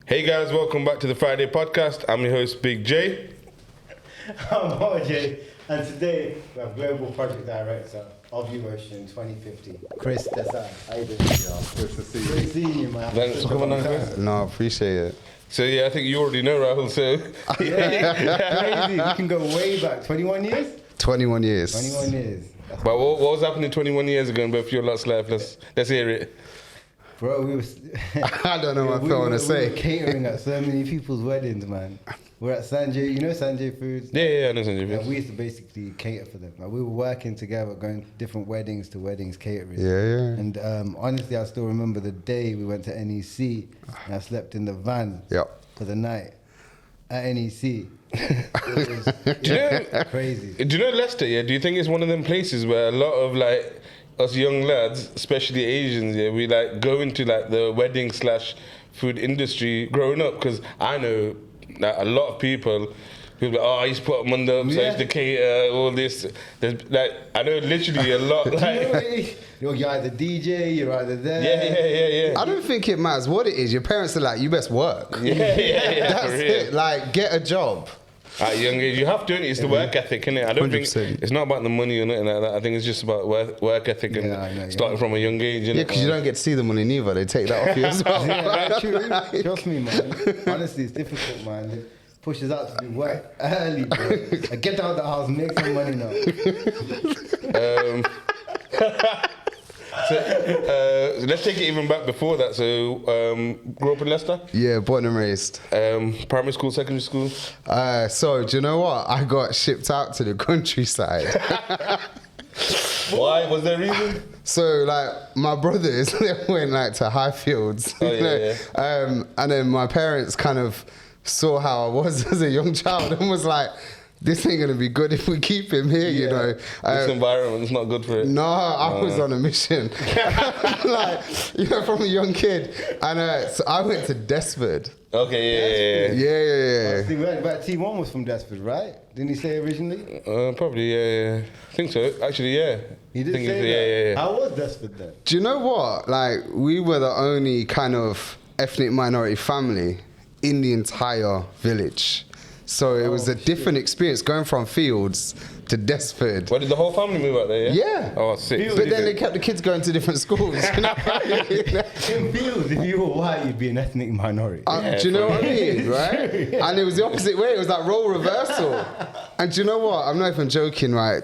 Hey guys, welcome back to the Fryday Podcast. I'm your host, Big J. I'm RJ, and today we have Global Project Director of Uocean 2050, Chris Desai. How you doing? Good to see you. Great seeing you, man. Thanks for coming on, Chris. No, I appreciate it. So yeah, I think you already know Rahul, so... Crazy. We can go way back. 21 years? 21 years. 21 years. But what was happening 21 years ago in both your lot's life? Let's hear it. Bro, we were... I don't know what I want to say. We were catering at so many people's weddings, man. We're at Sanjay, you know Sanjay Foods? Yeah, I know Sanjay Yeah, Foods. we used to basically cater for them. Like, we were working together, going different weddings to weddings, catering. Yeah. And honestly, I still remember the day we went to NEC and I slept in the van for the night at NEC. It was crazy. Do you know Leicester, yeah? Do you think it's one of them places where a lot of like us young lads, especially Asians, yeah, we like go into like the wedding / food industry growing up? Because I know that a lot of people like, oh, I used to put them on the, so I used to cater, all this. There's like, I know literally a lot. Like, you're either DJ, you're either there. Yeah. I don't think it matters what it is. Your parents are like, you best work. Yeah. That's it. Like, get a job. At a young age, you have to. It's the work ethic, innit? I don't 100%. think it's not about the money or nothing like that. I think it's just about work ethic and starting from a young age. Yeah, because you don't get to see the money neither. They take that off you as well. Yeah, true. Trust me, man. Honestly, it's difficult, man. It pushes out to do work early, bro. Like, get out of the house, make some money now. So let's take it even back before that. So, grew up in Leicester? Yeah, born and raised. Primary school, secondary school? So, do you know what? I got shipped out to the countryside. Why? Was there a reason? So, like, my brothers, they went, like, to Highfields. Oh, yeah. And then my parents kind of saw how I was as a young child and was like, this ain't gonna be good if we keep him here, you know. This environment's not good for it. No, I was on a mission. Like, you know, from a young kid. And so I went to Desford. Okay, Yeah. But T1 was from Desford, right? Didn't he say originally? Probably, yeah. I think so. Actually, yeah. He did think say that. Yeah. How was Desford then? Do you know what? Like, we were the only kind of ethnic minority family in the entire village. So it was a different experience going from Fields to Desford. Where did the whole family move out there? Yeah. Oh, sick. But then they kept the kids going to different schools. You know? In Fields, if you were white, you'd be an ethnic minority. Do you know what I mean, right? And it was the opposite way. It was like role reversal. And do you know what? I'm not even joking, right?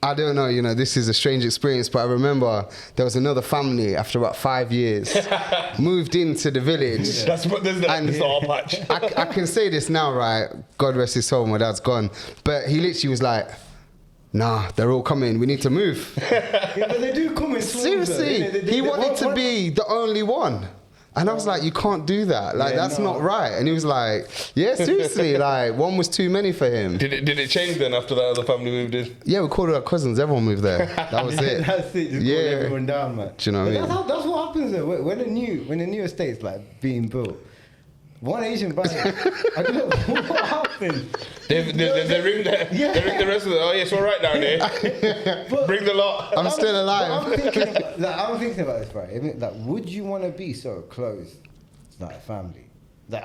I don't know, you know, this is a strange experience, but I remember there was another family after about 5 years moved into the village. That's what there's this all patch. I can say this now, right? God rest his soul, my dad's gone. But he literally was like, nah, they're all coming. We need to move. Yeah, but they do come in swarms, Seriously, he wanted to be the only one. And I was like, you can't do that. Like, that's not right. And he was like, yeah, seriously, like, one was too many for him. Did it change then after that other family moved in? Yeah, we called it our cousins. Everyone moved there. That was it. That's it. Just call everyone down, man. Do you know what I mean? That's what happens though. When a new estate's like being built. One Asian family, I don't know what happened. They ring the rest of them. Oh, yeah, it's all right down there. Bring the lot. I'm still alive. I'm thinking about this, right? I mean, like, would you want to be so close, like family? Like,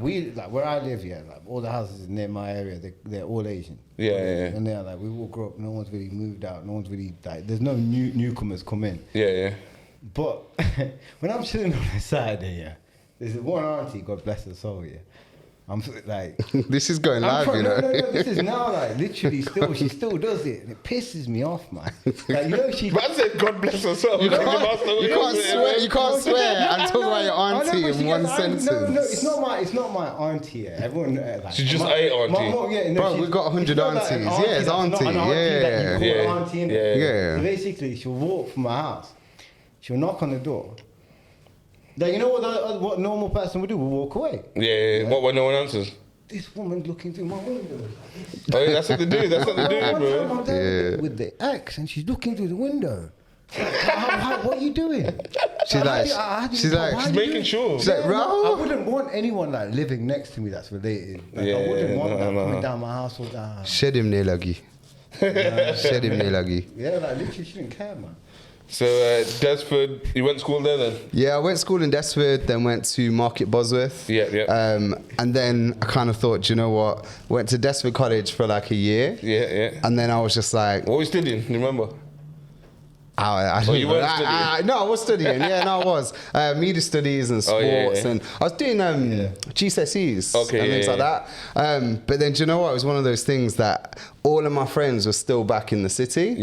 where I live here, like all the houses near my area, they're all Asian. Yeah. And they're like, we all grew up. No one's really moved out. No one's really like. There's no newcomers come in. Yeah. But when I'm chilling on the side there, there's one auntie, God bless her soul, yeah. I'm like... This is going live, you know. No, this is now like literally she still does it. And it pisses me off, man. Like, you know, Man said God bless her soul. You can't swear and talk about your auntie in one sentence. No, it's not my auntie, yeah. Everyone... like, She's just a auntie. Bro, we've got 100 aunties. Yeah, it's auntie. Yeah. So basically, she'll walk from my house. She'll knock on the door. Like, you know what normal person would do? We'll walk away. Yeah. What when no one answers? This woman looking through my window. Oh, yeah, that's what they do. That's what they do, bro. I'm there with the ex, and she's looking through the window. What are you doing? She's making sure. She's like, Rahul? I wouldn't want anyone like living next to me that's related. Like, I wouldn't want that coming down my house all down. Shed him ne lagi. Shed him ne lagi. Yeah, like literally, she didn't care, man. So Desford, you went to school there then? Yeah, I went to school in Desford, then went to Market Bosworth. Yeah. And then I kind of thought, do you know what? Went to Desford College for like a year. Yeah. And then I was just like, What were you studying? Do you remember? I you weren't studying? no, I was studying. Yeah, no, I was. Media studies and sports. And I was doing GCSEs and things like that. But then, do you know what? It was one of those things that all of my friends were still back in the city.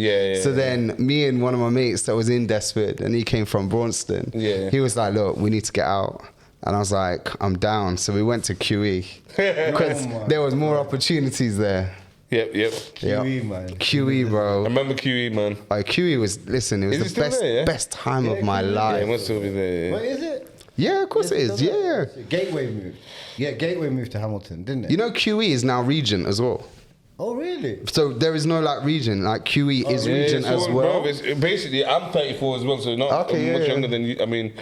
So then me and one of my mates that was in Desford, and he came from Braunston, he was like, look, we need to get out. And I was like, I'm down. So we went to QE because there was more opportunities there. Yep. QE, man. QE, bro. I remember QE, man. QE was, listen, it was the best time of my life. Yeah, it must still be there. Yeah. What is it? Yeah, of course it is. Yeah. Gateway moved. Yeah, Gateway moved to Hamilton, didn't it? You know, QE is now Regent as well. Oh, really? So there is no like region. Like QE is Regent as well. Bro, basically, I'm 34 as well, so not much younger than you. I mean,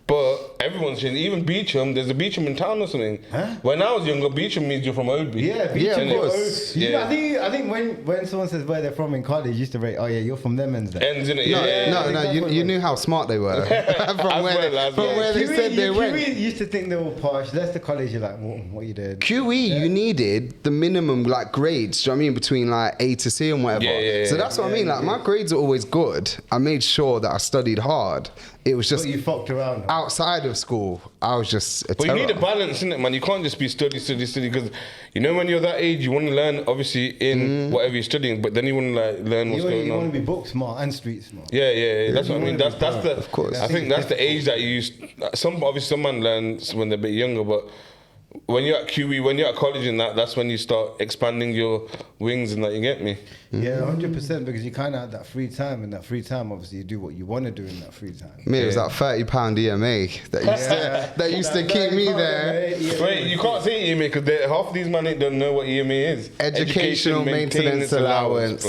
but everyone's changed. Even Beecham, there's a Beecham in town or something. Huh? When I was younger, Beecham means you're from Oadby. Yeah, Beecham. Yeah, of course. Yeah. I think when someone says where they're from in college, you used to rate, oh yeah, you're from them ends there. Ends in it. No. You knew how smart they were from where they said they went. QE used to think they were posh. That's the college. You're like, what you did? QE, you needed the minimum like grades. Do you know what I mean? Between like A to C and whatever. So that's what I mean. Like my grades are always good. I made sure that I studied hard. It was just you fucked around outside of school. I was just a But you need a balance, innit, man? You can't just be study, because you know when you're that age, you want to learn obviously in whatever you're studying, but then you want to like learn what's going on. You want to be book smart and street smart. Yeah. That's what I mean. That's the. Of course. I think that's the age that you use. Some man learns when they're a bit younger, but when you're at QE, when you're at college and that's when you start expanding your wings and that. You get me? Yeah, 100%, because you kind of had that free time, and that free time, obviously, you do what you want to do in that free time. Me, it was that £30 EMA that used to keep me there. Wait, you can't say EMA because half of these men don't know what EMA is. Educational Maintenance Allowance.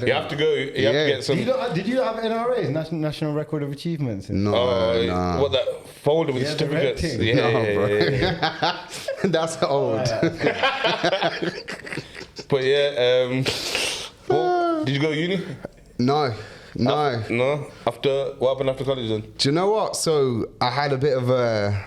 You have to go. You have to get some. Did you have NRAs, National Record of Achievements? No. What, that folder with certificates? Yeah. That's old. But yeah, did you go to uni? No. No. What happened after college then? Do you know what? So I had a bit of a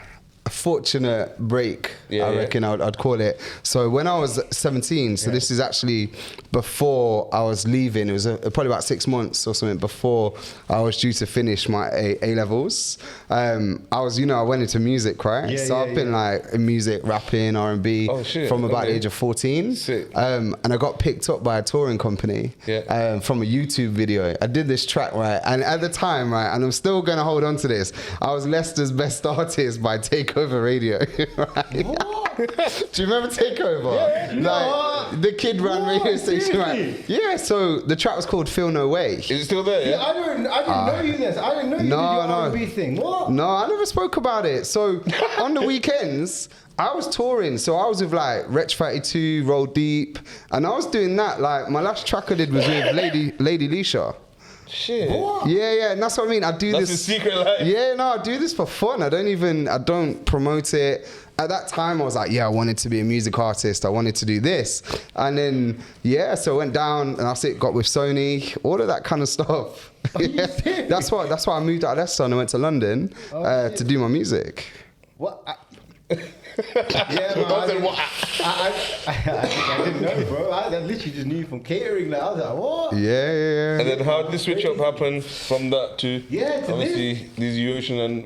fortunate break, I reckon I'd call it. So when I was 17, so this is actually before I was leaving, it was probably about 6 months or something before I was due to finish my A-levels. I went into music, right? I've been like in music, rapping, R&B from about the age of 14. And I got picked up by a touring company from a YouTube video. I did this track, right? And at the time, right, and I'm still going to hold on to this, I was Leicester's Best Artist by Takeover Radio. Right? Do you remember Takeover? Like the kid run radio station, right? Yeah, so the track was called Feel No Way. Is it still there? Yeah, I didn't know you this. I didn't know you did your R&B thing. What? No, I never spoke about it. So on the weekends, I was touring. So I was with like Wretch 32, Roll Deep, and I was doing that. Like my last track I did was with Lady Leisha. Shit. What? Yeah, and that's what I mean. I do that's this. That's the secret life. Yeah, no, I do this for fun. I don't promote it. At that time, I was like, I wanted to be a music artist. I wanted to do this. And then, so I went down and got with Sony, all of that kind of stuff. That's why I moved out of Leicester and I went to London to do my music. What? I didn't know, bro. I literally just knew you from catering. Like, I was like, what? Yeah. And then how did the switch up happen from that to obviously Desai Uocean and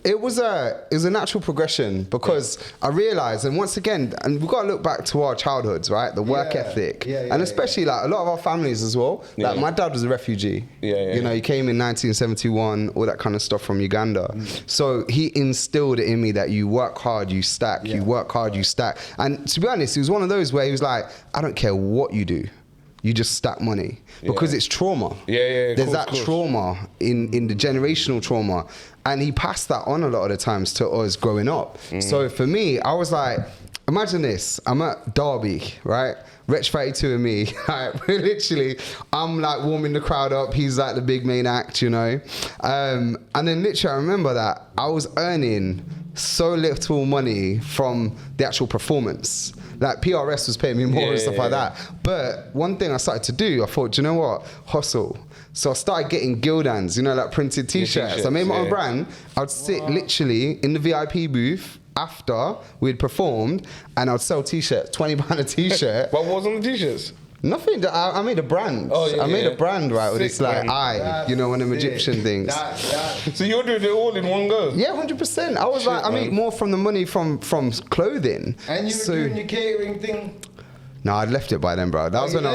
it was a natural progression because I realised, and once again, and we've got to look back to our childhoods, right? The work ethic, and especially like a lot of our families as well. Like my dad was a refugee. You know, he came in 1971, all that kind of stuff from Uganda. So he instilled it in me that you work hard, you stack. You work hard, you stack. And to be honest, it was one of those where he was like, I don't care what you do, you just stack money because it's trauma. There's that trauma in the generational trauma, and he passed that on a lot of the times to us growing up. So for me, I was like, imagine this, I'm at Derby, right? Wretch 32 and me, like, literally, I'm like warming the crowd up. He's like the big main act, you know? And then literally I remember that I was earning so little money from the actual performance. Like PRS was paying me more and stuff like that. But one thing I started to do, I thought, do you know what? Hustle. So I started getting Gildans, you know, like printed t-shirts. I made my own brand. I'd sit literally in the VIP booth after we'd performed, and I'd sell t-shirts, £20 a t-shirt. What was on the t-shirts? Nothing. I made a brand. I made a brand, right, with this like eye, you know, one of them Egyptian things. So you're doing it all in one go? Yeah, 100%. I was like, I made more from the money from clothing. And you were doing your catering thing? No, I'd left it by then, bro. That was when I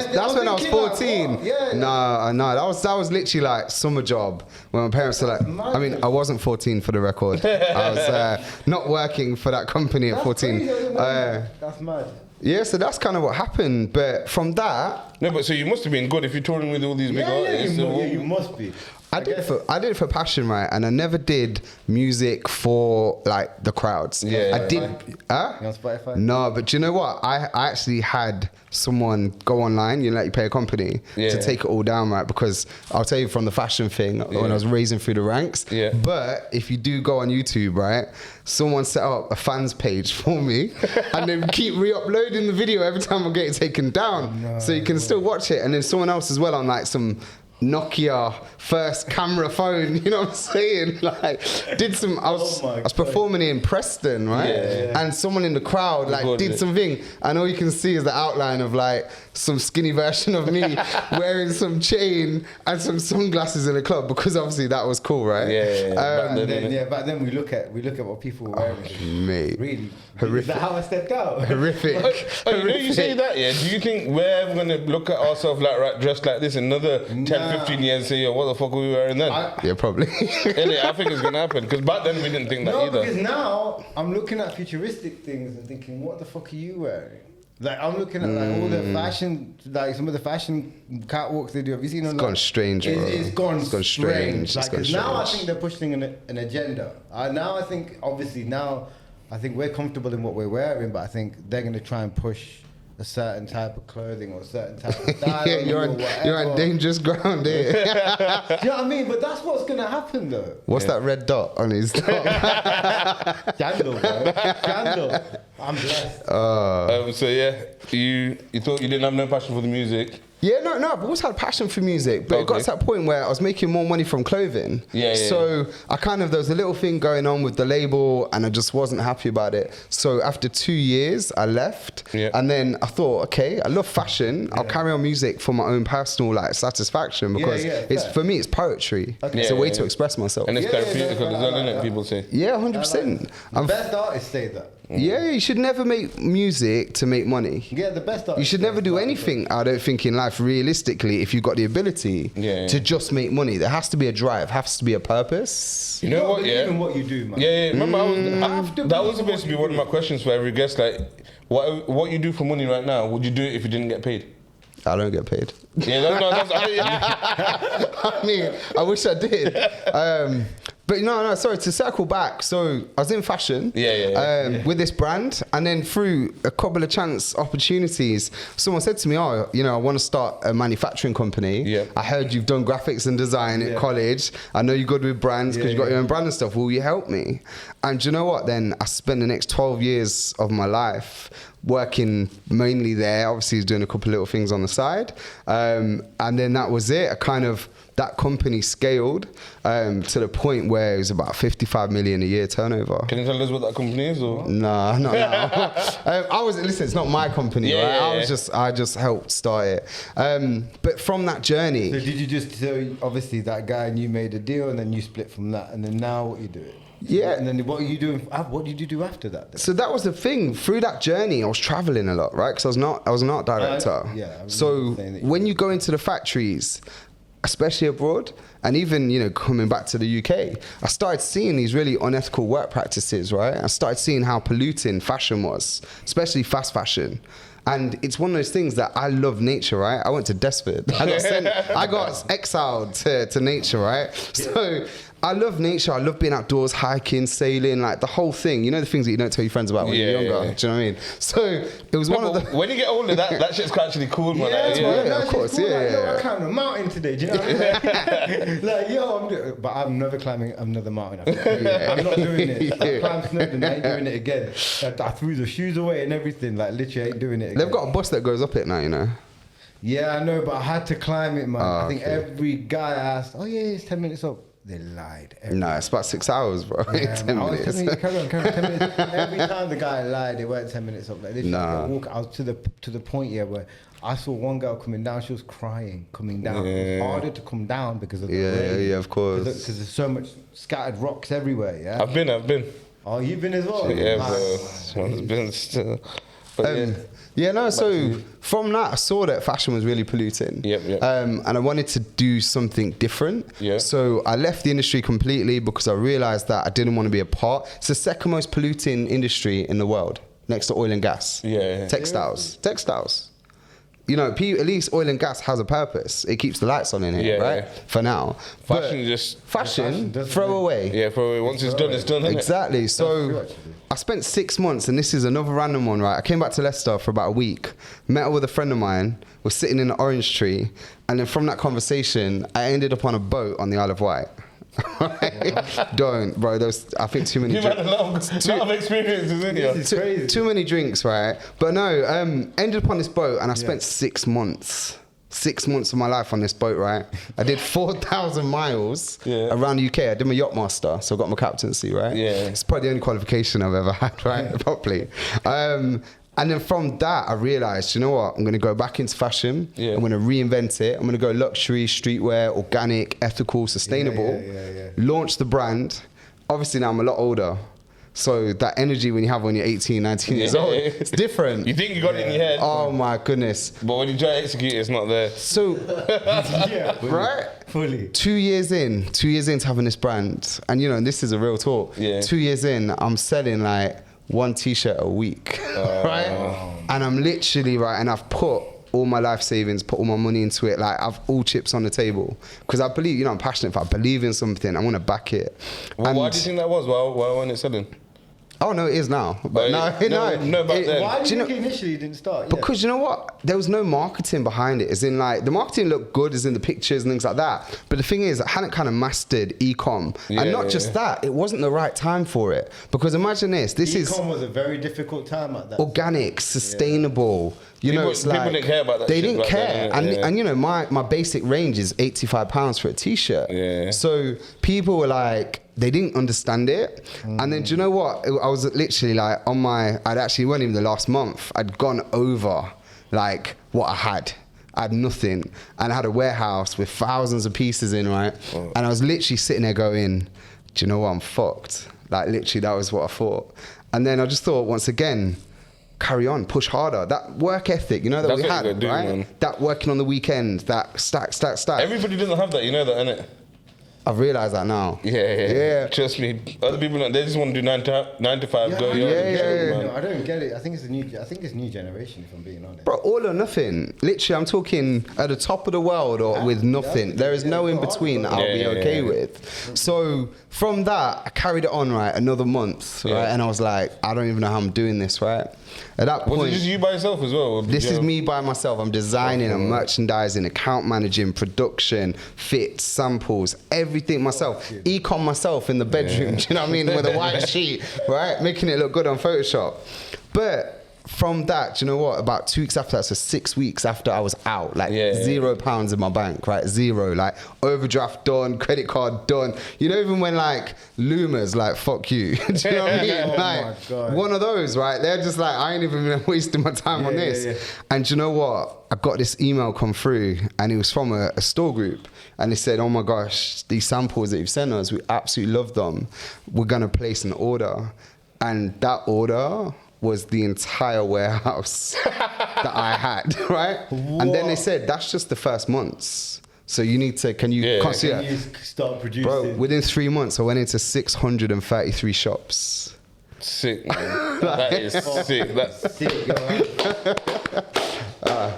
was 14. No, that was literally like summer job when my parents were like. I mean, I wasn't 14 for the record. I was not working for that company at 14. That's mad. Yeah, so that's kind of what happened. But from that, no, but so you must have been good if you're touring with all these big artists. You must be. I did it for passion, right? And I never did music for like the crowds. Yeah. I did. You on Spotify? No, but do you know what? I actually had someone go online, you know, like you pay a company to take it all down, right? Because I'll tell you from the fashion thing, when I was raising through the ranks. Yeah. But if you do go on YouTube, right, someone set up a fans page for me and they keep re-uploading the video every time I get it taken down. So you can still watch it. And then someone else as well on like some Nokia first camera phone, you know what I'm saying? Like, I was performing in Preston, right? And someone in the crowd like did something, and all you can see is the outline of like some skinny version of me wearing some chain and some sunglasses in a club, because obviously that was cool, right? Back then we look at what people were wearing. Mate, really horrific. Is that how I stepped out? Horrific. You know, you say that, yeah? Do you think we're ever gonna look at ourselves like dressed like this in another 10-15 years and say, yo, what the fuck were we wearing then? Yeah, probably. I think it's gonna happen, because back then we didn't think that either. Because now I'm looking at futuristic things and thinking, what the fuck are you wearing? Like, I'm looking at like all the fashion, like some of the fashion catwalks they do. Have you seen? It's gone strange, bro. It's gone strange. Like, because now I think they're pushing an agenda. Now I think, obviously, I think we're comfortable in what we're wearing, but I think they're going to try and push a certain type of clothing or a certain type of style. You're on dangerous ground here. Do you know what I mean? But that's what's going to happen, though. What's that red dot on his top? Scandal, bro. Scandal. I'm blessed. So yeah, you thought you didn't have no passion for the music. Yeah, no, I've always had passion for music, but it got to that point where I was making more money from clothing. So I there was a little thing going on with the label, and I just wasn't happy about it. So after 2 years, I left, and then I thought, okay, I love fashion. I'll carry on music for my own personal like satisfaction, because for me, it's poetry. It's a way to express myself. And it's therapeutic as well, isn't it? People say. Yeah, 100%. The best artists say that. Yeah, you should never make music to make money. Yeah, the best artists. You should never do anything, I don't think, in life realistically, if you've got the ability to just make money. There has to be a drive, has to be a purpose. You know what, even what you do, man. Remember, that was supposed to be one of my questions for every guest. Like, what you do for money right now, would you do it if you didn't get paid? I don't get paid. I mean, I wish I did. But no, sorry, to circle back. So I was in fashion with this brand, and then through a couple of chance opportunities, someone said to me, I want to start a manufacturing company. Yeah. I heard you've done graphics and design at college. I know you're good with brands because you got your own brand and stuff. Will you help me? And do you know what? Then I spent the next 12 years of my life working mainly there. Obviously, was doing a couple of little things on the side. And then that was it. That company scaled to the point where it was about 55 million a year turnover. Can you tell us what that company is? Or? No. Listen, it's not my company, right? I just helped start it. But from that journey. So did you so obviously that guy and you made a deal, and then you split from that, and then now what you doing? Yeah. And then what are you doing? What did you do after that then? So that was the thing. Through that journey, I was traveling a lot, right? Because I was an art director. So when you go into the factories, especially abroad, and even, coming back to the UK, I started seeing these really unethical work practices, right? I started seeing how polluting fashion was, especially fast fashion. And it's one of those things that I love nature, right? I went to Desford. I got exiled to nature, right? So I love nature. I love being outdoors, hiking, sailing, like the whole thing. You know the things that you don't tell your friends about when you're younger. Yeah. Do you know what I mean? So it was one of the. When you get older, that shit's actually cool, man. Of course. Cool. Yeah. Yo, I climbed a mountain today. Do you know what I mean? Like, yo, but I'm never climbing another mountain. I'm not doing it. I climbed Snowdon. I ain't doing it again. I threw the shoes away and everything. Like, literally, I ain't doing it again. They've got a bus that goes up it now, you know. Yeah, I know, but I had to climb it, man. I think okay. every guy asked, "Oh yeah, it's 10 minutes up." They lied. No, it's about 6 hours, bro. Yeah, 10 minutes. Carry on, 10 minutes. Every time the guy lied, they weren't 10 minutes up. Like, literally, I was to the point here where I saw one girl coming down. She was crying, coming down. It was harder to come down because of the rain. Yeah, of course. Because there's so much scattered rocks everywhere. Yeah. I've been. Oh, you've been as well. Yeah, bro. I've been still. But So from that, I saw that fashion was really polluting. Yep. And I wanted to do something different. Yeah. So I left the industry completely because I realized that I didn't want to be a part. It's the second most polluting industry in the world, next to oil and gas. Yeah. Textiles. You know, at least oil and gas has a purpose. It keeps the lights on in here, right? Yeah. For now. Fashion throw away. Yeah, throw away. Once it's done, it's done. Exactly. So I spent 6 months, and this is another random one, right? I came back to Leicester for about a week, met up with a friend of mine, was sitting in an orange tree, and then from that conversation, I ended up on a boat on the Isle of Wight. Don't, bro. I think too many. You've had a lot of experiences, in you? Too many drinks, right? But no, ended up on this boat, and I spent 6 months. 6 months of my life on this boat, right? I did 4,000 miles around the UK. I did my yacht master, so I got my captaincy, right? Yeah. It's probably the only qualification I've ever had, right? Properly. And then from that, I realized, you know what? I'm going to go back into fashion. Yeah. I'm going to reinvent it. I'm going to go luxury, streetwear, organic, ethical, sustainable. Launch the brand. Obviously, now I'm a lot older. So that energy when you have when you're 18, 19 years old, it's different. You think you got it in your head. Oh my goodness. But when you try to execute, it's not there. So, right? Fully. 2 years into having this brand, and you know, this is a real talk. Yeah. 2 years in, I'm selling like one t-shirt a week, right? And I'm literally, right, and I've put all my life savings, put all my money into it, like I've all chips on the table. Because I believe, you know, I'm passionate. If I believe in something, I want to back it. Well, why do you think that was? Why wasn't it selling? Oh no, it is now. But no, back then. Why do you know, think initially it didn't start? Because you know what? There was no marketing behind it. As in, like, the marketing looked good, as in the pictures and things like that. But the thing is, I hadn't kind of mastered e-com. And not just that, it wasn't the right time for it. Because imagine this e-com was a very difficult time at that. Organic, sustainable. You know, it's like people didn't care about that. They didn't care, and you know, my basic range is £85 for a t-shirt. Yeah. So people were like, they didn't understand it, and then do you know what? I was literally like I'd actually weren't even the last month. I'd gone over like what I had. I had nothing, and I had a warehouse with thousands of pieces in, right? Oh. And I was literally sitting there going, do you know what? I'm fucked. Like literally, that was what I thought. And then I just thought, once again, carry on, push harder. That work ethic, you know, that we had, right? Man. That working on the weekend, that stack. Everybody doesn't have that, you know that, innit? I've realised that now. Yeah. Trust me. Other people, they just want to do 9 to 5. Go. No, I don't get it. I think it's new generation, if I'm being honest. Bro, all or nothing. Literally, I'm talking at the top of the world or with nothing. There is no in between that I'll be okay with. So from that, I carried it on, right, another month, right? And I was like, I don't even know how I'm doing this, right? At that point, was it just you by yourself as well? This is me by myself. I'm designing and merchandising, account managing, production, fit, samples, everything myself. E-com myself in the bedroom, do you know what I mean? With a white sheet, right? Making it look good on Photoshop. But from that, do you know what? About 2 weeks after that, so 6 weeks after I was out, like £0 in my bank, right? Zero, like overdraft done, credit card done. You know, even when like Luma's like, fuck you. Do you know what I mean? Like one of those, right? They're just like, I ain't even been wasting my time on this. And do you know what? I got this email come through, and it was from a store group, and they said, oh my gosh, these samples that you've sent us, we absolutely love them. We're gonna place an order. And that order was the entire warehouse that I had, right? What? And then they said, that's just the first months. So you need to, can you start producing? Bro, within 3 months, I went into 633 shops. Sick, man. That is sick. That's sick.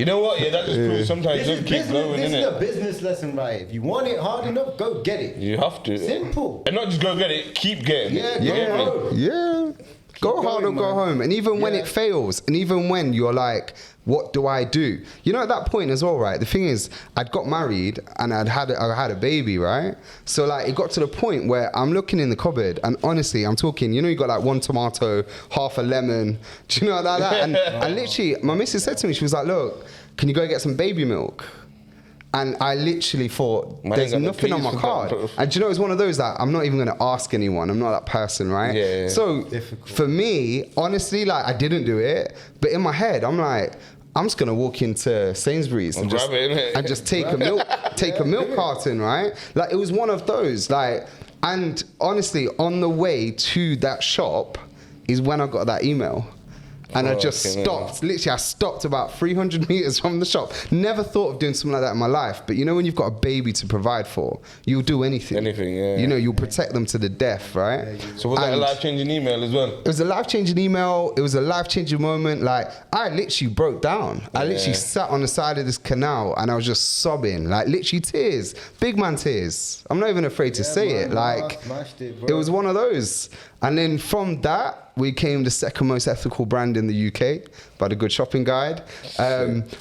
You know what? Yeah, that just proves sometimes you just keep going, This is innit? a business lesson, right? If you want it hard enough, go get it. You have to. Simple. And not just go get it, keep getting Yeah, it. You get me? go. Yeah. Go hard or going, go man. home. And even when Yeah. it fails, and even when you're like, what do I do? You know, at that point as well, right? The thing is, I'd got married and I had a baby, right? So like, it got to the point where I'm looking in the cupboard, and honestly, I'm talking, you know, you got like one tomato, half a lemon, do you know like that? And literally, my missus said to me, she was like, look, can you go get some baby milk? And I literally thought, Man, there's ain't got no nothing on peas my for card. that. And do you know, it's one of those that I'm not even going to ask anyone. I'm not that person, right? Yeah. So Difficult. for me, honestly, like, I didn't do it. But in my head, I'm like, I'm just going to walk into Sainsbury's and grab it, innit? and just take a milk carton, right? Like, it was one of those. Like, and honestly, on the way to that shop is when I got that email. And I just Okay, stopped. Literally, I stopped about 300 meters from the shop. Never thought of doing something like that in my life. But you know, when you've got a baby to provide for, you'll do anything. Anything, yeah. You know, you'll protect them to the death, right? So was that a And life-changing email as well? it was a life-changing email. It was a life-changing moment. Like, I literally broke down. I literally sat on the side of this canal and I was just sobbing. Like, literally tears. Big man tears. I'm not even afraid to say it. Like, smashed it, bro. it was one of those. And then from that, we became the second most ethical brand in the UK by the Good Shopping Guide.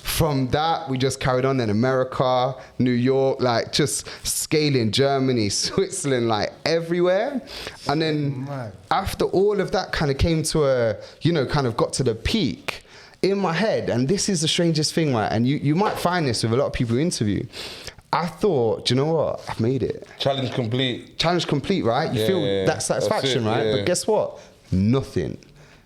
From that, we just carried on in America, New York, like just scaling Germany, Switzerland, like everywhere. And then Mad. after all of that kind of came to a, you know, kind of got to the peak in my head. And this is the strangest thing, right? And you might find this with a lot of people who interview. I thought, do you know what? I've made it. Challenge complete. Challenge complete, right? You Yeah, feel yeah, that satisfaction, that's it, right? yeah. But guess what? Nothing.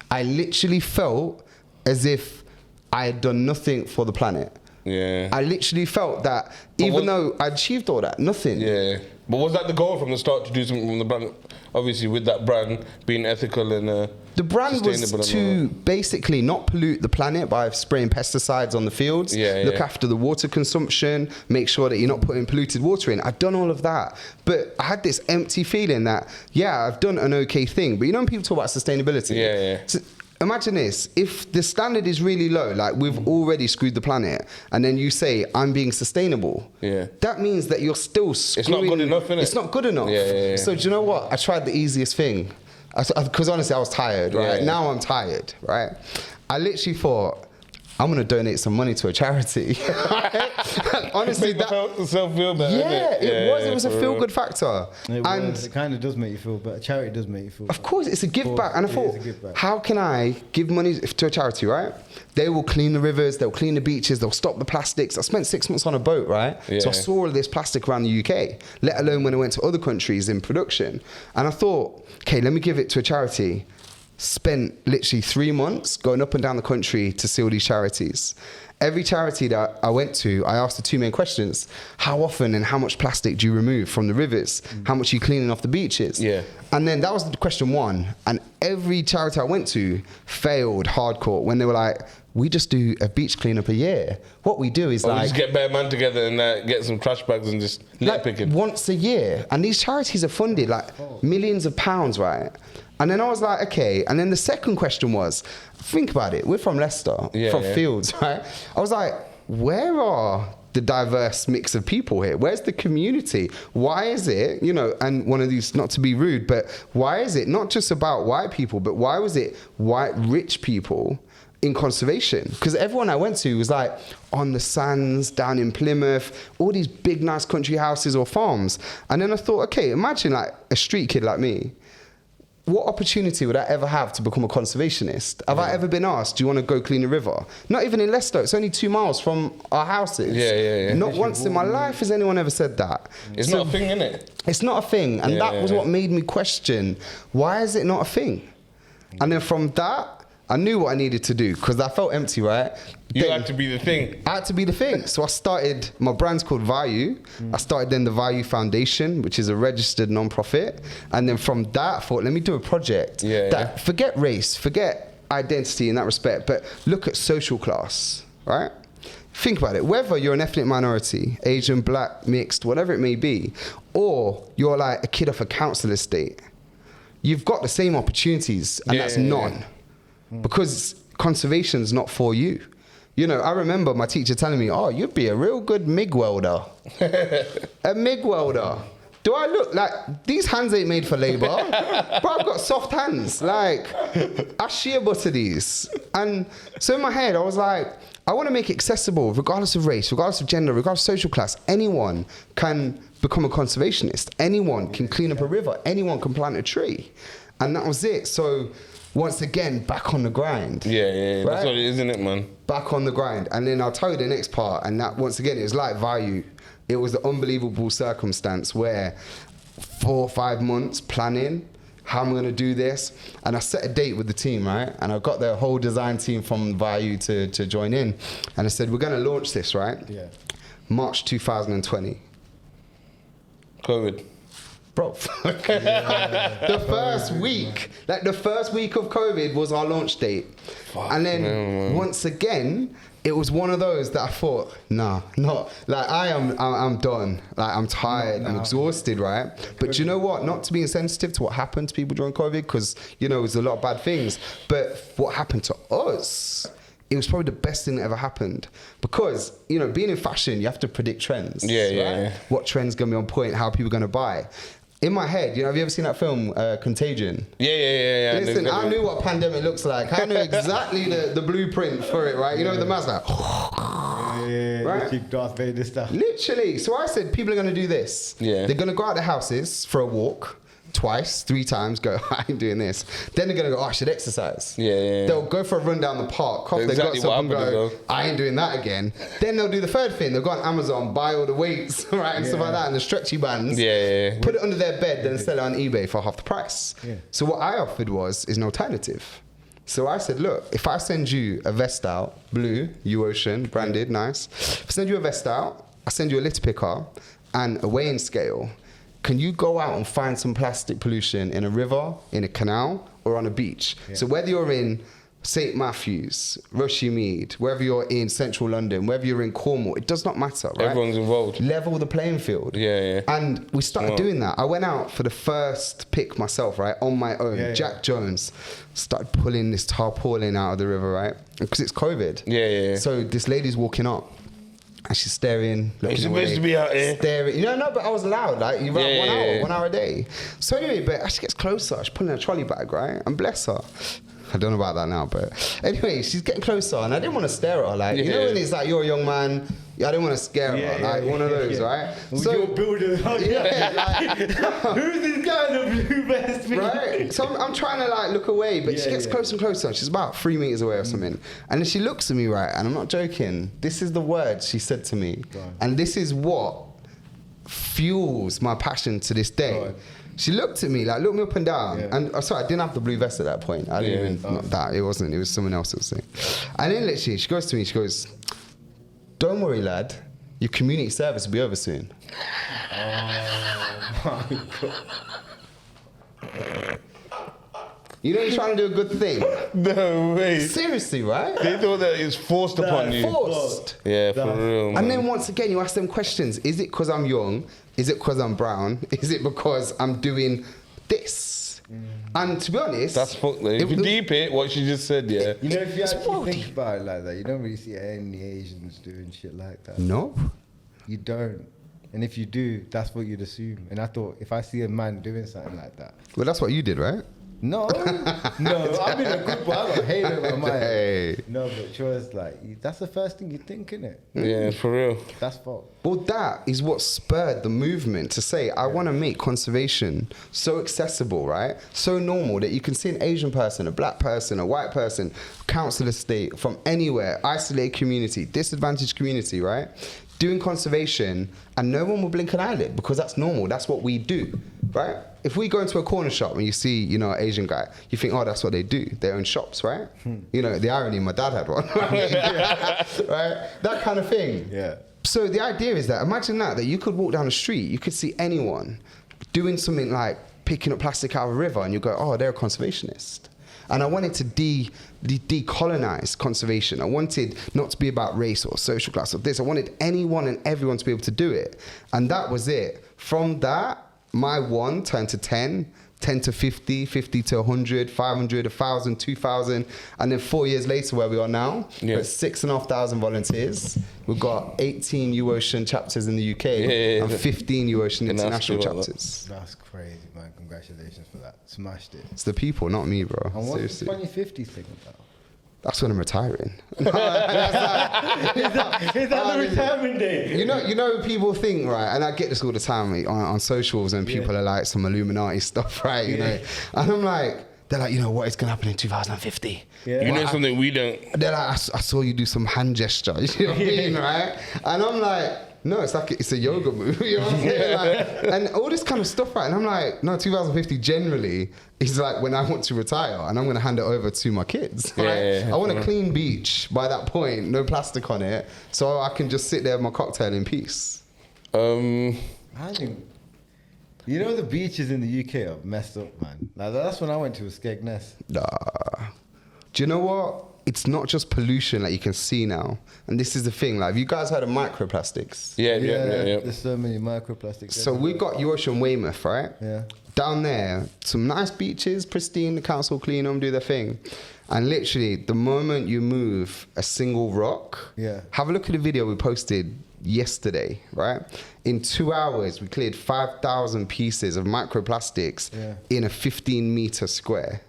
I literally felt as if I had done nothing for the planet. Yeah. I literally felt that even though I achieved all that, nothing. Yeah. But was that the goal from the start, to do something from the brand? Obviously, with that brand being ethical and The brand was sustainable and to all basically not pollute the planet by spraying pesticides on the fields, Yeah, look yeah. after the water consumption, make sure that you're not putting polluted water in. I'd done all of that. But I had this empty feeling that, yeah, I've done an okay thing. But you know when people talk about sustainability? Yeah, yeah. So imagine this. If the standard is really low, like we've already screwed the planet, and then you say, I'm being sustainable, Yeah. that means that you're still screwing. not good enough, innit? It's not good enough. Yeah, yeah, yeah. So do you know what? I tried the easiest thing. Because honestly, I was tired, right? Yeah, yeah. Now I'm tired, right? I literally thought, I'm going to donate some money to a charity. Honestly, Make myself feel better. yeah, innit? it was a for real. feel-good factor. It kind of does make you feel better. Charity does make you feel better. Of course, it's a give back. And I It thought, is a give back. how can I give money to a charity, right? They will clean the rivers, they'll clean the beaches, they'll stop the plastics. I spent 6 months on a boat, right? Yeah. So I saw all of this plastic around the UK, let alone when I went to other countries in production. And I thought, okay, let me give it to a charity. Spent literally 3 months going up and down the country to see all these charities. Every charity that I went to, I asked the two main questions. How often and how much plastic do you remove from the rivers? How much are you cleaning off the beaches? Yeah. And then that was question one. And every charity I went to failed hardcore when they were like, we just do a beach cleanup a year. What we do is Or we like, just get bare man together and get some trash bags and just like picking. once a year. And these charities are funded like millions of pounds, right? And then I was like, okay. And then the second question was, think about it. We're from Leicester, Yeah, from yeah. Fields, right? I was like, where are the diverse mix of people here? Where's the community? Why is it, you know, and one of these, not to be rude, but why is it not just about white people, but why was it white rich people in conservation? Because everyone I went to was like on the sands, down in Plymouth, all these big nice country houses or farms. And then I thought, okay, imagine like a street kid like me. What opportunity would I ever have to become a conservationist? Have I ever been asked, do you want to go clean a river? Not even in Leicester. It's only 2 miles from our houses. Yeah. Not once in my life has anyone ever said that. It's So not a thing, innit? it's not a thing. And that was what made me question, why is it not a thing? And then from that, I knew what I needed to do because I felt empty, right? You Then- had to be the thing. I had to be the thing. So I started, my brand's called Value. I started then the Value Foundation, which is a registered non-profit. And then from that, I thought, let me do a project. Yeah. Forget race, forget identity in that respect, but look at social class, right? Think about it. Whether you're an ethnic minority, Asian, black, mixed, whatever it may be, or you're like a kid off a council estate, you've got the same opportunities, and that's none. Because conservation's not for you. You know, I remember my teacher telling me, oh, you'd be a real good MIG welder. A MIG welder. Do I look like, these hands ain't made for labor? Bro, I've got soft hands. Like, I shear butter these. And so in my head, I was like, I want to make it accessible, regardless of race, regardless of gender, regardless of social class. Anyone can become a conservationist. Anyone can clean up a river. Anyone can plant a tree. And that was it. So once again, back on the grind. Yeah, right? That's what it is, isn't it, man? Back on the grind. And then I'll tell you the next part. And that, once again, it was like value. It was the unbelievable circumstance where 4 or 5 months planning, how I'm gonna do this. And I set a date with the team, right? And I got the whole design team from Value to join in. And I said, we're gonna launch this, right? Yeah. March 2020. COVID. Bro, the first week of COVID was our launch date. And then once again, it was one of those that I thought, nah, not, like I'm done. Like I'm tired, I'm exhausted, right? But you know what? Not to be insensitive to what happened to people during COVID, because, you know, it was a lot of bad things. But what happened to us, it was probably the best thing that ever happened, because, you know, being in fashion, you have to predict trends. Yeah. What trend's gonna be on point, how people are gonna buy. In my head, you know, have you ever seen that film, Contagion? Yeah. Listen, I knew what a pandemic looks like. I knew exactly the blueprint for it, right? You know, the mask like, right? Darth Vader stuff. Literally. So I said, people are going to do this. Yeah. They're going to go out their houses for a walk. Twice, 3 times, go, I ain't doing this. Then they're going to go, oh, I should exercise. Yeah. They'll go for a run down the park, cough their guts up and go, I ain't doing that again. Then they'll do the third thing. They'll go on Amazon, buy all the weights, right, and stuff like that, and the stretchy bands. Yeah. Put it under their bed, then sell it on eBay for half the price. Yeah. So what I offered is an alternative. So I said, look, if I send you a vest out, blue, Uocean, branded, nice. If I send you a vest out, I send you a litter picker and a weighing scale. Can you go out and find some plastic pollution in a river, in a canal, or on a beach? Yeah. So whether you're in St. Matthews, Rushmede, wherever you're in central London, whether you're in Cornwall, it does not matter, right? Everyone's involved. Level the playing field. Yeah. And we started doing that. I went out for the first pick myself, right, on my own. Jack Jones started pulling this tarpaulin out of the river, right? Because it's COVID. Yeah. So this lady's walking up. And she's staring, looking You're away. supposed to be out here. Staring. No, but I was allowed. Like, you run 1 hour a day. So anyway, but as she gets closer, she's pulling a trolley bag, right? And bless her. I don't know about that now, but anyway, she's getting closer, and I didn't want to stare at her. Like, you know when it's like, you're a young man, I didn't want to scare her. Like, one of those, right? So you're building. Who's this guy in the blue vest? Right? So I'm trying to like look away, but she gets closer and closer. She's about 3 meters away or something. And then she looks at me, right? And I'm not joking. This is the word she said to me. And this is what fuels my passion to this day. She looked at me, like, looked me up and down. And sorry, I didn't have the blue vest at that point. I didn't even, not that, it wasn't, it was someone else that was saying. And then literally, she goes to me, she goes, don't worry, lad, your community service will be over soon. Oh my God. You know you're trying to do a good thing. No way. Seriously, right? They thought that it was forced upon you. Forced. Yeah, for real, man. And then once again, you ask them questions. Is it because I'm young? Is it because I'm brown? Is it because I'm doing this? And to be honest... That's fucked. If you deep it, what she just said, You know, if you actually think about it like that, you don't really see any Asians doing shit like that. No. You don't. And if you do, that's what you'd assume. And I thought, if I see a man doing something like that... Well, that's what you did, right? No, I'm in a good one. I got hate in my mind. Hey. No, but sure, it's like, that's the first thing you think, innit? Yeah, for real. That's fault. Well, that is what spurred the movement to say, I want to make conservation so accessible, right? So normal that you can see an Asian person, a black person, a white person, council estate, from anywhere, isolated community, disadvantaged community, right? Doing conservation, and no one will blink an eyelid because that's normal. That's what we do, right? If we go into a corner shop and you see, you know, an Asian guy, you think, oh, that's what they do. They own shops, right? You know, the irony, my dad had one. Right? That kind of thing. Yeah. So the idea is that, imagine that you could walk down the street, you could see anyone doing something like picking up plastic out of a river, and you go, oh, they're a conservationist. And I wanted to decolonize conservation. I wanted not to be about race or social class or this. I wanted anyone and everyone to be able to do it. And that was it. From that, my 1 turned to 10 10 to 50, 50 to 100, 500, 1,000, 2,000. And then 4 years later, where we are now, we're at 6,500 volunteers. We've got 18 Uocean chapters in the UK and 15 Uocean international chapters. That's crazy, man. Congratulations for that. Smashed it. It's the people, not me, bro. And what's Seriously. the 2050 thing about? That's when I'm retiring. Is that the retirement day? You know, people think, right, and I get this all the time on socials, and people are like some Illuminati stuff, right, you know, and I'm like, they're like, you know, what is going to happen in 2050? You know something we don't. They're like, I saw you do some hand gesture, you know what I mean, right? And I'm like, no, it's like it's a yoga move, you know what I'm saying? Like, and all this kind of stuff, right? And I'm like, no, 2050 generally is like when I want to retire and I'm going to hand it over to my kids. Right? I want a clean beach by that point, no plastic on it, so I can just sit there with my cocktail in peace. I think, you know, the beaches in the UK are messed up, man. Like, that's when I went to Skegness. Nah. Do you know what? It's not just pollution like you can see now. And this is the thing, like, have you guys heard of microplastics? Yeah. There's so many microplastics. So we've got Uocean Weymouth, right? Yeah. Down there, some nice beaches, pristine, the council clean them, do their thing. And literally, the moment you move a single rock, have a look at the video we posted yesterday, right? In 2 hours, we cleared 5,000 pieces of microplastics in a 15-meter square.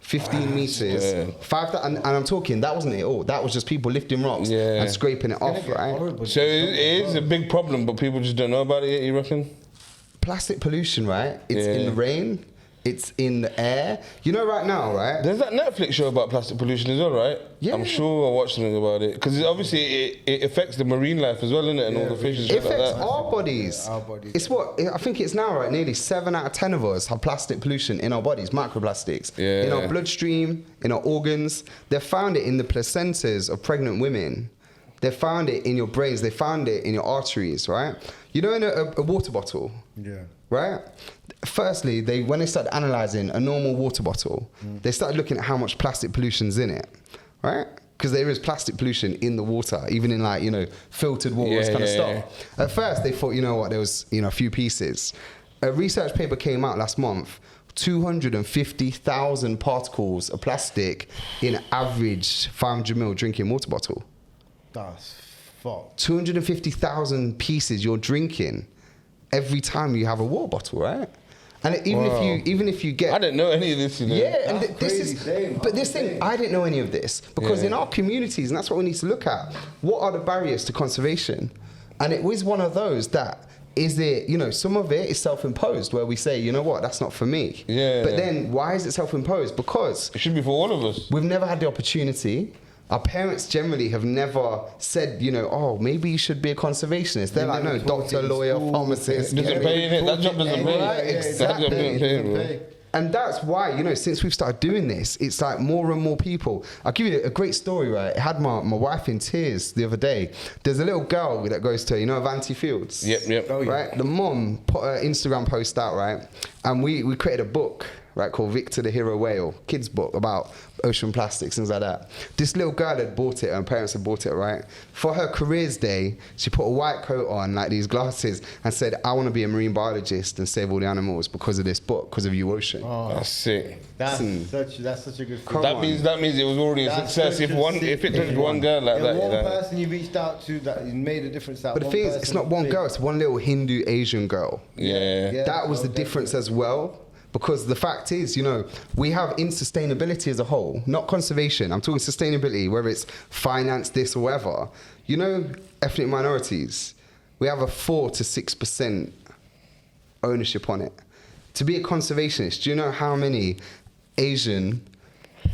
15 meters, 5,000, and I'm talking, that wasn't it all. That was just people lifting rocks and scraping it off, right? So it is a big problem, but people just don't know about it yet, you reckon? Plastic pollution, right? It's in the rain. It's in the air. You know, right now, right? There's that Netflix show about plastic pollution as well, right? Yeah. I'm sure I watched something about it. Because obviously it affects the marine life as well, innit? And all the fish and It shit like affects that. our bodies. Our bodies. It's what, I think it's now, right? Nearly 7 out of 10 of us have plastic pollution in our bodies, microplastics. Yeah. In our bloodstream, in our organs. They found it in the placentas of pregnant women. They found it in your brains. They found it in your arteries, right? You know, in a water bottle. Yeah. Right? Firstly, when they started analysing a normal water bottle, they started looking at how much plastic pollution's in it, right? Because there is plastic pollution in the water, even in, like, you know, filtered water, this kind of stuff. At first, they thought, you know what, there was, you know, a few pieces. A research paper came out last month, 250,000 particles of plastic in average 500 ml drinking water bottle. That's fucked. 250,000 pieces you're drinking every time you have a water bottle, right? And even if you get, I didn't know any of this, you know. yeah, and this thing, I didn't know any of this because in our communities, and that's what we need to look at. What are the barriers to conservation? And it was one of those that is it, you know, some of it is self-imposed where we say, you know what, that's not for me. Yeah. But then why is it self-imposed? Because It should be for all of us. we've never had the opportunity. Our parents generally have never said, you know, oh, maybe you should be a conservationist. They're like, no, doctor, lawyer, pharmacist. Doesn't pay in it. That job doesn't pay. Right, exactly. That job doesn't pay, bro. And that's why, you know, since we've started doing this, it's like more and more people. I'll give you a great story, right? It had my wife in tears the other day. There's a little girl that goes to, you know, Avanti Fields. Yep. Oh, yeah. Right? The mom put her Instagram post out, right? And we created a book, right, called Victor the Hero Whale, kids book about ocean plastics, things like that. This little girl had bought it, her parents had bought it, right? For her careers day, she put a white coat on, like these glasses, and said, I want to be a marine biologist and save all the animals because of this book, because of Uocean. Oh, That's sick. that's such a good thing. That means it was already a success. If it touched one girl like that. One you know. person you reached out to that made a difference. But the thing is, it's not one girl, it's one little Hindu Asian girl. Yeah. That was the difference as well. Because the fact is, you know, we have in sustainability as a whole, not conservation. I'm talking sustainability, whether it's finance, this or whatever. You know, ethnic minorities, we have a 4 to 6% ownership on it. To be a conservationist, do you know how many Asian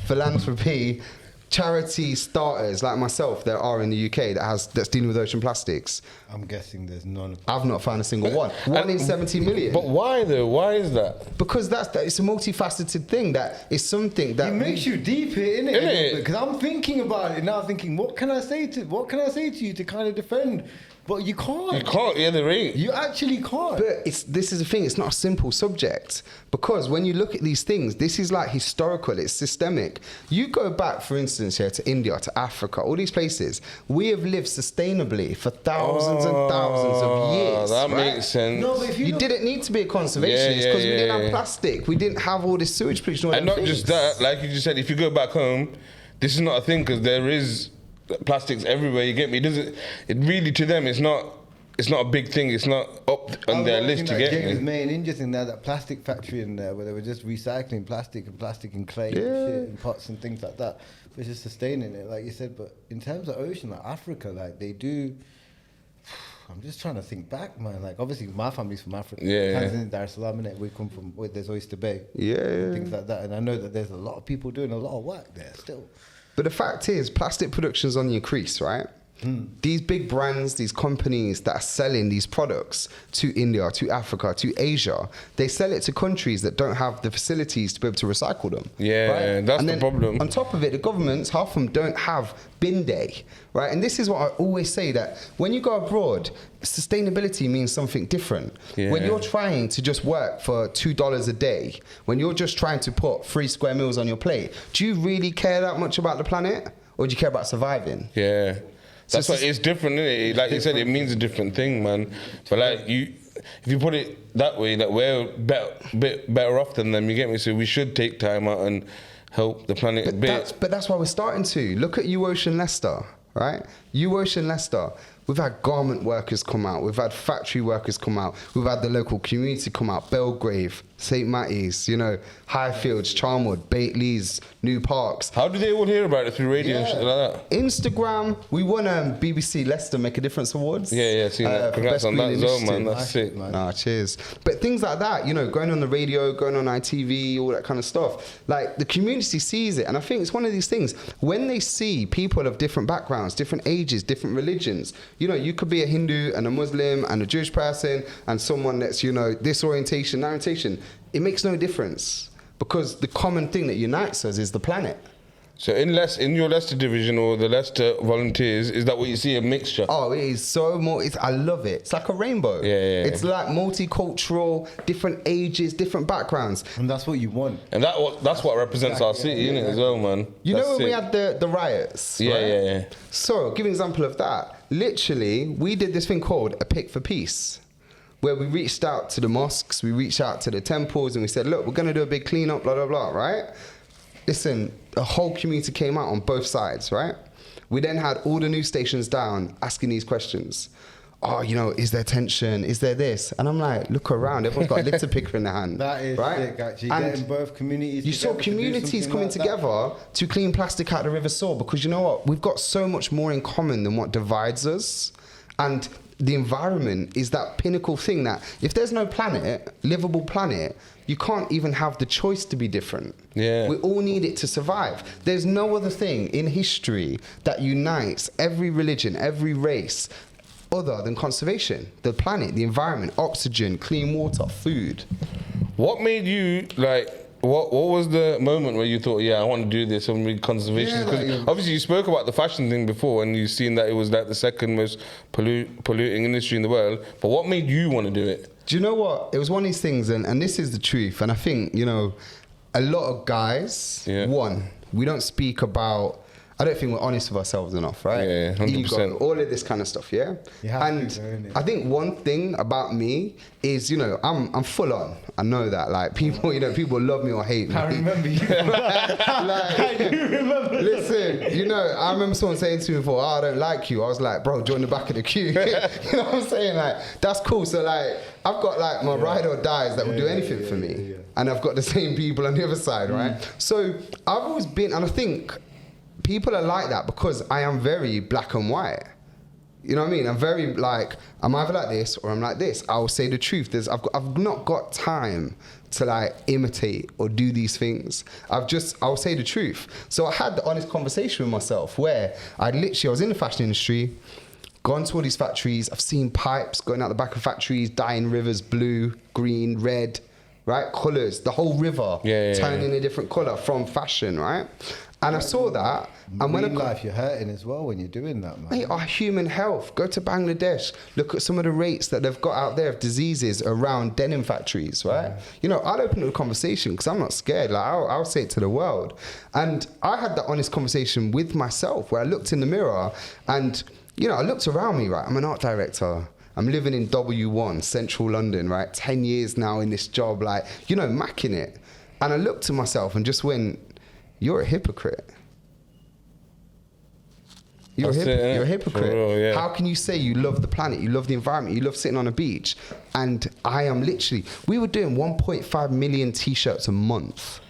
philanthropy charity starters like myself there are in the UK that's dealing with ocean plastics? I'm guessing there's none. I've not found a single one. One in 70 million. But why though? Why is that? Because it's a multifaceted thing that is something that It makes you deep here, innit? Innit? Because I'm thinking about it now, thinking, what can I say to you to kind of defend But you can't. You can't, yeah, there ain't. You actually can't. But this is the thing, it's not a simple subject. Because when you look at these things, this is like historical, it's systemic. You go back, for instance, here to India, to Africa, all these places, we have lived sustainably for thousands and thousands of years. That right? makes sense. No, but if You didn't need to be a conservationist because we didn't have plastic. We didn't have all this sewage pollution. And not just that, like you just said, if you go back home, this is not a thing because there is plastics everywhere. You get me? It really, to them, it's not a big thing. It's not up on their list to get Jake was me. made in India thing there, that plastic factory in there where they were just recycling plastic and clay and shit and pots and things like that. But it's just sustaining it, like you said. But in terms of ocean, like Africa, like they do. I'm just trying to think back, man. Like obviously, my family's from Africa. Tanzania, Dar es Salaam, innit? We come from where there's Oyster Bay. Yeah. Things like that, and I know that there's a lot of people doing a lot of work there still. But the fact is, plastic production's on the increase, right? These big brands, these companies that are selling these products to India, to Africa, to Asia, they sell it to countries that don't have the facilities to be able to recycle them. Yeah, right? that's And the then problem. On top of it, the governments, half of them don't have bin day, right? And this is what I always say, that when you go abroad, sustainability means something different. Yeah. When you're trying to just work for $2 a day, when you're just trying to put 3 square meals on your plate, do you really care that much about the planet? Or do you care about surviving? Yeah. That's why it's different, isn't it? Like you said, it means a different thing, man. But like if you put it that way, that we're better off than them, you get me? So we should take time out and help the planet a bit. But that's why we're starting to. Look at Uocean Leicester, right? Uocean Leicester. We've had garment workers come out. We've had factory workers come out. We've had the local community come out. Belgrave, St. Matty's, Highfields, Charnwood, Baitleys, New Parks. How do they all hear about it through radio and shit like that? Instagram. We won BBC Leicester Make a Difference Awards. Yeah, seen that. for Congrats Best on that Green as well, man. Initiative. That's sick. Nah, cheers. But things like that, going on the radio, going on ITV, all that kind of stuff. Like, the community sees it. And I think it's one of these things. When they see people of different backgrounds, different ages, different religions, you could be a Hindu and a Muslim and a Jewish person and someone that's, this orientation, that orientation. It makes no difference because the common thing that unites us is the planet. So in your Leicester division or the Leicester Volunteers, is that what you see, a mixture? Oh, it is so more. I love it. It's like a rainbow. Yeah. It's like multicultural, different ages, different backgrounds. And that's what you want. And that's what represents our city, innit, as well, man. You That's know when we sick. had the riots? Yeah, right? yeah. So, give an example of that. Literally, we did this thing called a Pick for Peace, where we reached out to the mosques, we reached out to the temples, and we said, look, we're going to do a big cleanup, blah, blah, blah, right? Listen, the whole community came out on both sides, right? We then had all the news stations down asking these questions. Oh, is there tension? Is there this? And I'm like, look around. Everyone's got a litter picker in their hand. That is right? sick, actually. And getting both communities you saw together to do communities something coming like that. together to clean plastic out of the River Soar, because you know what? We've got so much more in common than what divides us. And the environment is that pinnacle thing that if there's no planet, livable planet, you can't even have the choice to be different. Yeah. We all need it to survive. There's no other thing in history that unites every religion, every race, other than conservation. The planet, the environment, oxygen, clean water, food. What made you, what was the moment where you thought, I want to do this, I want to be conservation? Yeah, Because obviously you spoke about the fashion thing before and you've seen that it was like the second most polluting industry in the world. But what made you want to do it? Do you know what? It was one of these things, and this is the truth. And I think, a lot of guys, we don't speak about, I don't think we're honest with ourselves enough, right? Yeah, 100%. Ego, all of this kind of stuff, yeah? You have and to, don't you? I think one thing about me is, I'm full on. I know that. Like, people, people love me or hate me. I remember you. I do remember. Listen, I remember someone saying to me before, I don't like you. I was like, bro, join the back of the queue. You know what I'm saying? Like, that's cool. So, I've got, my ride or dies that will do anything for me. Yeah. And I've got the same people on the other side, right? So, I've always been, and I think people are like that because I am very black and white. You know what I mean? I'm very I'm either like this or I'm like this. I will say the truth. I've not got time to imitate or do these things. I'll say the truth. So I had the honest conversation with myself where I was in the fashion industry, gone to all these factories. I've seen pipes going out the back of factories, dyeing rivers blue, green, red, right? Colours, the whole river turning a different colour from fashion, right? And I saw that, and when in life, you're hurting as well when you're doing that, man. Mate, our human health. Go to Bangladesh. Look at some of the rates that they've got out there of diseases around denim factories, right? You know, I'll open up a conversation because I'm not scared. Like, I'll say it to the world. And I had that honest conversation with myself where I looked in the mirror and, you know, I looked around me, right? I'm an art director. I'm living in W1, central London, right? 10 years now in this job, like, you know, macking it. And I looked at myself and just went, you're a hypocrite. You're a hypocrite. Real, yeah. How can you say you love the planet, you love the environment, you love sitting on a beach, and I am literally, we were doing 1.5 million t-shirts a month.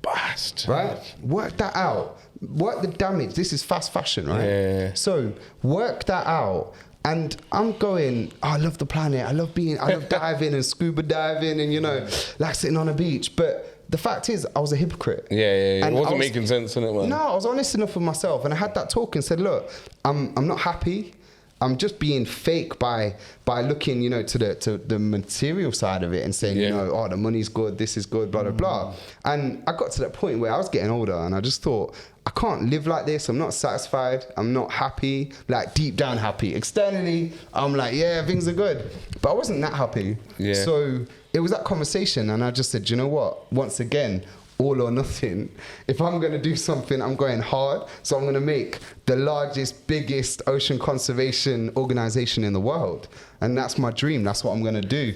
Bastard. Right? Work that out. Work the damage. This is fast fashion, right? Yeah. So work that out. And I'm going, oh, I love the planet. I love diving and scuba diving and, you know, like sitting on a beach. But the fact is, I was a hypocrite. Yeah. It wasn't making sense, innit, man? No, I was honest enough with myself. And I had that talk and said, look, I'm not happy. I'm just being fake by looking, you know, to the material side of it and saying, you know, oh, the money's good, this is good, blah, blah, blah. And I got to that point where I was getting older and I just thought, I can't live like this. I'm not satisfied. I'm not happy, like deep down happy. Externally, I'm like, yeah, things are good. But I wasn't that happy. Yeah. So it was that conversation and I just said, you know what? Once again, all or nothing. If I'm going to do something, I'm going hard. So I'm going to make the largest, biggest ocean conservation organization in the world. And that's my dream. That's what I'm going to do.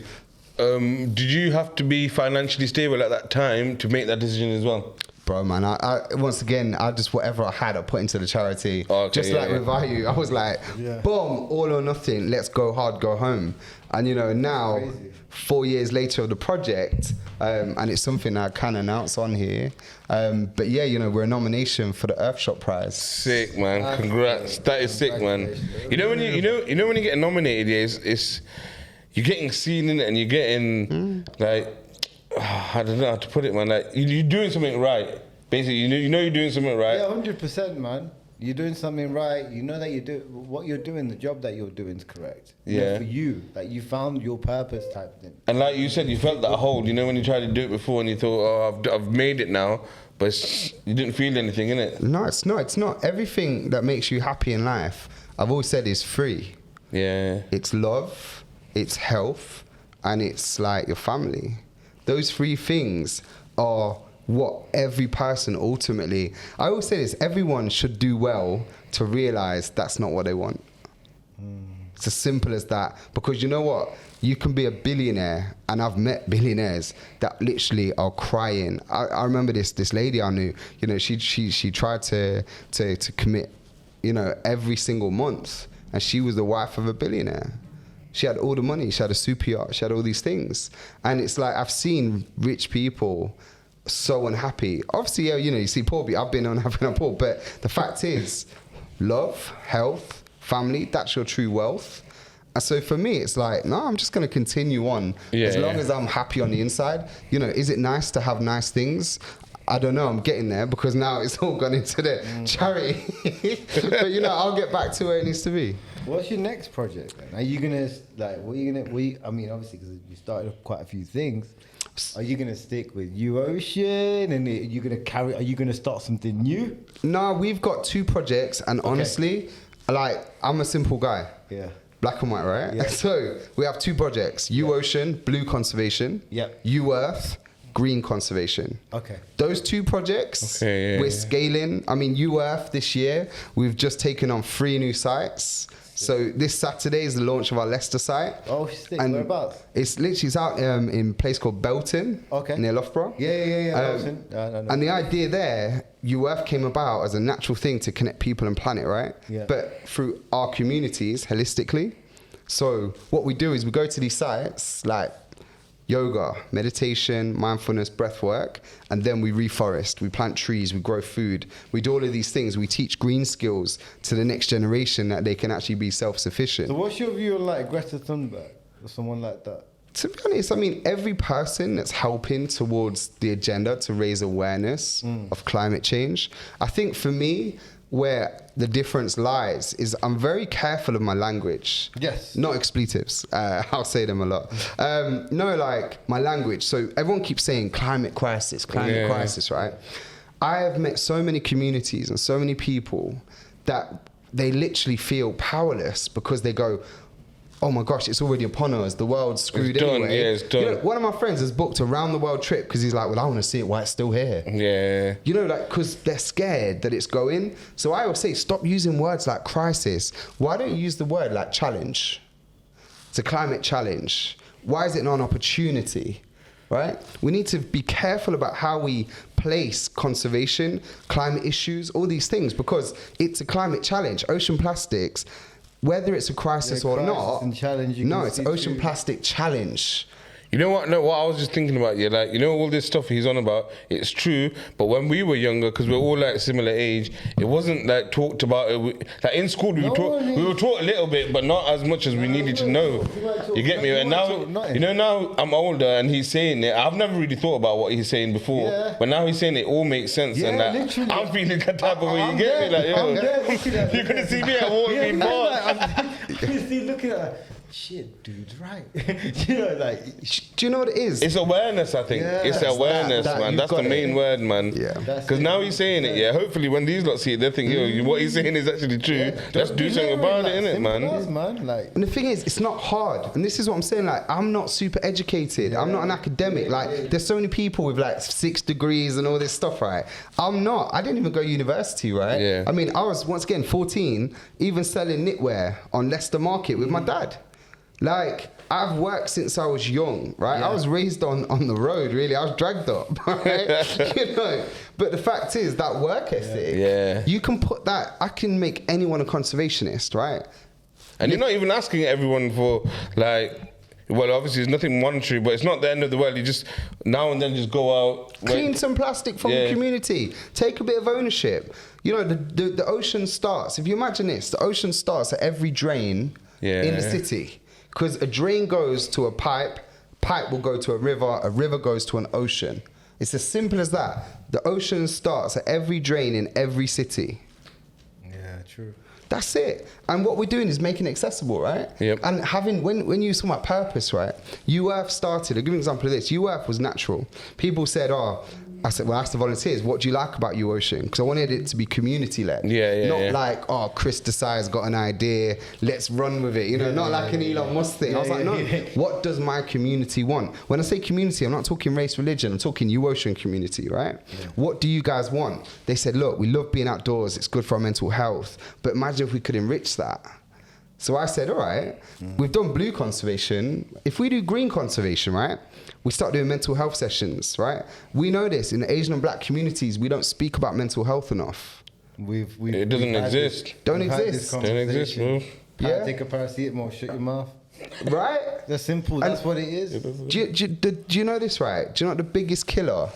Did you have to be financially stable at that time to make that decision as well? Bro, man, I once again, I just, whatever I had, I put into the charity. Okay, just like with Vayu, I was like, boom, all or nothing, let's go hard, go home. And, you know, now, 4 years later of the project, and it's something I can announce on here. But yeah, you know, we're a nomination for the Earthshot Prize. Sick, man. Congrats. That is sick, man. You know when you get nominated, it's you're getting seen in it and you're getting like, I don't know how to put it, man. Like you're doing something right. Basically, you know you're doing something right. Yeah, 100%, man. You're doing something right. You know that you do what you're doing. The job that you're doing is correct. Yeah. For you, like you found your purpose, type thing. And like you said, you felt that hole. You know when you tried to do it before and you thought, oh, I've made it now, but you didn't feel anything in it. No, it's not. It's not. Everything that makes you happy in life, I've always said, is free. Yeah. It's love, it's health, and it's like your family. Those three things are what every person ultimately, I always say this, everyone should do well to realize that's not what they want. It's as simple as that. Because you know what? You can be a billionaire, and I've met billionaires that literally are crying. I remember this lady I knew, you know, she tried to commit, you know, every single month, and she was the wife of a billionaire. She had all the money, she had a super yacht, she had all these things. And it's like, I've seen rich people so unhappy. Obviously, yeah, you know, you see poor people, I've been unhappy and poor, but the fact is, love, health, family, that's your true wealth. And so for me, it's like, no, I'm just going to continue on as long as I'm happy on the inside. You know, is it nice to have nice things? I don't know, I'm getting there because now it's all gone into the charity. But, you know, I'll get back to where it needs to be. What's your next project then? Are you going to, like, I mean, obviously, because you started quite a few things. Are you going to stick with Uocean and are you going to start something new? No, we've got 2 projects and honestly, like, I'm a simple guy. Yeah. Black and white, right? Yeah. So we have 2 projects, Uocean, blue conservation, Earth, green conservation. Okay. Those 2 projects, we're scaling. I mean, Earth this year, we've just taken on 3 new sites. So this Saturday is the launch of our Leicester site. Oh, sick. Whereabouts? It's literally out in a place called Belton, near Loughborough. Yeah. Belton. No. And the idea there, Earth came about as a natural thing to connect people and planet, right? Yeah. But through our communities, holistically. So what we do is we go to these sites, like yoga, meditation, mindfulness, breath work, and then we reforest, we plant trees, we grow food, we do all of these things, we teach green skills to the next generation that they can actually be self-sufficient. So what's your view on like Greta Thunberg or someone like that? To be honest, I mean, every person that's helping towards the agenda to raise awareness of climate change, I think for me, where the difference lies is I'm very careful of my language. Yes. Not expletives. I'll say them a lot. No, like my language. So everyone keeps saying climate crisis, right? I have met so many communities and so many people that they literally feel powerless because they go, oh my gosh, it's already upon us. The world's screwed anyway. Yeah, it's done. You know, one of my friends has booked a round the world trip because he's like, well, I want to see it while it's still here. Yeah. You know, like, because they're scared that it's going. So I always say, stop using words like crisis. Why don't you use the word like challenge? It's a climate challenge. Why is it not an opportunity? Right? We need to be careful about how we place conservation, climate issues, all these things, because it's a climate challenge. Ocean plastics, whether it's a crisis or not, no, it's ocean plastic challenge. You know what? No, what I was just thinking about, yeah, like, you know, all this stuff he's on about, it's true, but when we were younger, because we're all like similar age, it wasn't like talked about. Like in school, we were taught a little bit, but not as much as we needed to know. You get me? And now, you know, now I'm older and he's saying it. I've never really thought about what he's saying before, but now he's saying it all makes sense. Yeah, and like, I'm feeling that type of way. You get me? Like, yo, you're gonna see me at walking I'm looking at. Shit, dude's right. You know, like, do you know what it is? It's awareness, I think. Yeah, it's awareness, man. That's the main word, man. Yeah. Because now he's saying it, yeah. Hopefully, when these lot see it, they think, yo, what he's saying is actually true. Yeah. Let's do something about it, innit, man? Like, and the thing is, it's not hard. And this is what I'm saying. Like, I'm not super educated. I'm not an academic. Like, there's so many people with like 6 degrees and all this stuff, right? I'm not. I didn't even go to university, right? Yeah. I mean, I was, once again, 14, even selling knitwear on Leicester Market with my dad. Like, I've worked since I was young, right? I was raised on the road, really. I was dragged up, right? You know, but the fact is, that work ethic, you can put that, I can make anyone a conservationist, right? And you're not even asking everyone for, like, well, obviously, there's nothing monetary, but it's not the end of the world. You just, now and then, just go out. Clean some plastic from the community. Take a bit of ownership. You know, the ocean starts, if you imagine this, the ocean starts at every drain in the city. Because a drain goes to a pipe will go to a river goes to an ocean. It's as simple as that. The ocean starts at every drain in every city. Yeah, true. That's it. And what we're doing is making it accessible, right? Yep. And having, when you talk about purpose, right? UEarth started, I'll give you an example of this. UEarth was natural. People said, I said, well, I asked the volunteers, what do you like about Uocean? Because I wanted it to be community-led. Not like, Chris Desai has got an idea, let's run with it. You know, not like an Elon Musk thing. I was like, no, what does my community want? When I say community, I'm not talking race, religion. I'm talking Uocean community, right? Yeah. What do you guys want? They said, look, we love being outdoors. It's good for our mental health. But imagine if we could enrich that. So I said, all right, we've done blue conservation. If we do green conservation, right, we start doing mental health sessions, right? We know this, in the Asian and black communities, we don't speak about mental health enough. It doesn't exist. Don't exist, bro. Yeah. Take a paracetamol, shut your mouth. Right? That's simple, that's what it is. Do you know this, right? Do you know what the biggest killer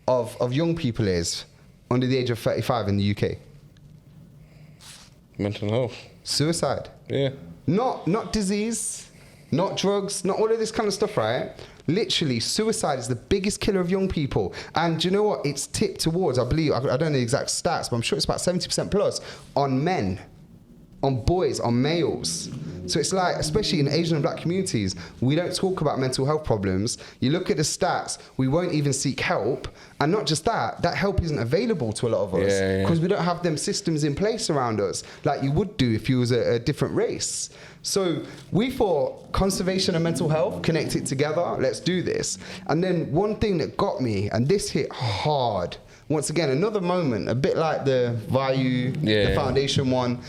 of young people is under the age of 35 in the UK? Mental health. Suicide. Yeah. Not disease, not drugs, not all of this kind of stuff, right? Literally, suicide is the biggest killer of young people. And do you know what? It's tipped towards, I believe, I don't know the exact stats, but I'm sure it's about 70% plus on men, on boys, on males. So it's like, especially in Asian and black communities, we don't talk about mental health problems. You look at the stats, we won't even seek help. And not just that help isn't available to a lot of us because we don't have them systems in place around us like you would do if you was a different race. So we thought conservation and mental health, connect it together, let's do this. And then one thing that got me, and this hit hard, once again, another moment, a bit like the Vayu, the foundation one,